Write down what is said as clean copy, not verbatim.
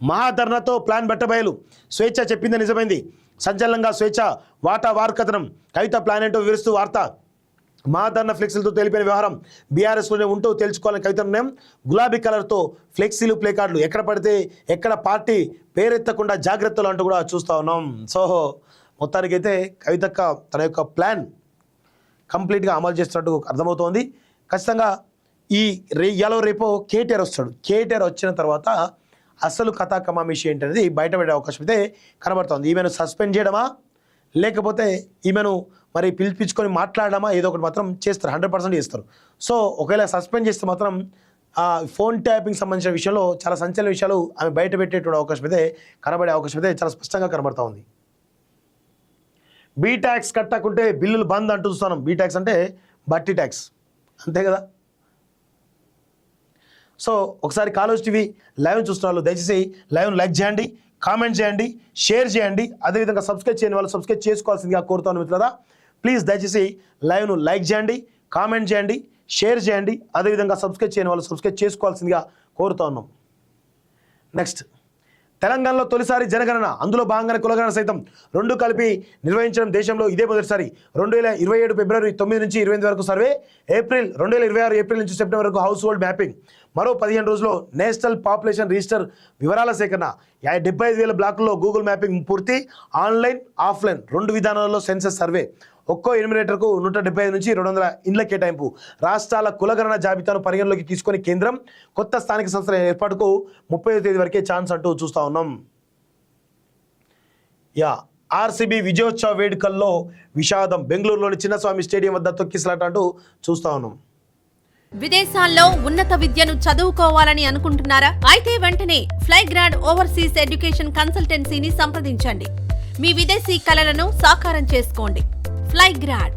మహాధర్నాతో plan బట్టబయలు. స్వేచ్ఛ చెప్పింది నిజమైంది. సంచలనంగా స్వేచ్ఛ వాటా వార్ కథనం. కవిత ప్లాన్ ఏంటో వివరిస్తూ వార్త. మహాధర్నా ఫ్లెక్సీలతో తెలిపిన వ్యవహారం. బీఆర్ఎస్లోనే ఉంటూ తెలుసుకోవాలని కవిత నిర్ణయం. గులాబీ కలర్తో ఫ్లెక్సీలు ప్లే కార్డులు. ఎక్కడ పడితే ఎక్కడ పార్టీ పేరెత్తకుండా జాగ్రత్తలు అంటూ కూడా చూస్తూ ఉన్నాం. సో మొత్తానికైతే కవితక్క తన యొక్క ప్లాన్ కంప్లీట్గా అమలు చేస్తున్నట్టు అర్థమవుతోంది. ఖచ్చితంగా ఇయాలో రేపో కేటీఆర్ వస్తాడు. కేటీఆర్ వచ్చిన తర్వాత అసలు కథా కమామిషి ఏంటనేది బయటపడే అవకాశం అయితే కనబడుతోంది. ఈమెను సస్పెండ్ చేయడమా లేకపోతే ఈమెను మరి పిలిపించుకొని మాట్లాడడమా ఏదో ఒకటి మాత్రం చేస్తారు, 100% చేస్తారు. సో ఒకవేళ సస్పెండ్ చేస్తే మాత్రం ఫోన్ ట్యాపింగ్ సంబంధించిన విషయంలో చాలా సంచలన విషయాలు ఆమె బయట పెట్టేటువంటి అవకాశం అయితే కనబడే అవకాశం అయితే చాలా స్పష్టంగా కనబడతా ఉంది. బీ ట్యాక్స్ కట్టకుంటే బిల్లులు బంద్ అంటూ చూస్తున్నాం. బీ ట్యాక్స్ అంటే బట్టి ట్యాక్స్, అంతే కదా. సో ఒకసారి కాలేజ్ టీవీ లైవ్ చూస్తున్న వాళ్ళు దయచేసి లైవ్ను లైక్ చేయండి, కామెంట్ చేయండి, షేర్ చేయండి. అదేవిధంగా సబ్స్క్రైబ్ చేయని వాళ్ళు సబ్స్క్రైబ్ చేసుకోవాల్సిందిగా కోరుతాను మిత్రులారా. ప్లీజ్ దయచేసి లైవ్ను లైక్ చేయండి, కామెంట్ చేయండి, షేర్ చేయండి. అదేవిధంగా సబ్స్క్రైబ్ చేయని వాళ్ళు సబ్స్క్రైబ్ చేసుకోవాల్సిందిగా కోరుతా ఉన్నాం. నెక్స్ట్, తెలంగాణలో తొలిసారి జనగణన, అందులో భాగంగానే కులగణన సైతం రెండు కలిపి నిర్వహించడం దేశంలో ఇదే మొదటిసారి. 2027 ఫిబ్రవరి 9 నుంచి 28 వరకు సర్వే, ఏప్రిల్ 2026 ఏప్రిల్ నుంచి సెప్టెంబర్ వరకు హౌస్ హోల్డ్ మ్యాపింగ్, మరో 15 రోజుల్లో నేషనల్ పాపులేషన్ రిజిస్టర్ వివరాల సేకరణ, 75,000 బ్లాకుల్లో గూగుల్ మ్యాపింగ్ పూర్తి, ఆన్లైన్ ఆఫ్లైన్ 2 విధానాల్లో సెన్సస్ సర్వే, ఒక్కో ఎనిమిరేటర్కు 175 నుంచి 200 ఇండ్ల కేటాయింపు, రాష్ట్రాల కులగణన జాబితాను పరిగణలోకి తీసుకొని కేంద్రం కొత్త స్థానిక సంస్థల ఏర్పాటుకు 30వ తేదీ వరకే ఛాన్స్ అంటూ చూస్తూ ఉన్నాం. ఆర్సీబీ విజయోత్సవ వేడుకల్లో విషాదం, బెంగళూరులోని చిన్నస్వామి స్టేడియం వద్ద తొక్కిసలాట అంటూ చూస్తూ ఉన్నాం. విదేశాల్లో ఉన్నత విద్యను చదువుకోవాలని అనుకుంటున్నారా? అయితే వెంటనే ఫ్లైగ్రాండ్ ఓవర్సీస్ ఎడ్యుకేషన్ కన్సల్టెన్సీని సంప్రదించండి. మీ విదేశీ కలలను సాకారం చేసుకోండి. ఫ్లైగ్రాండ్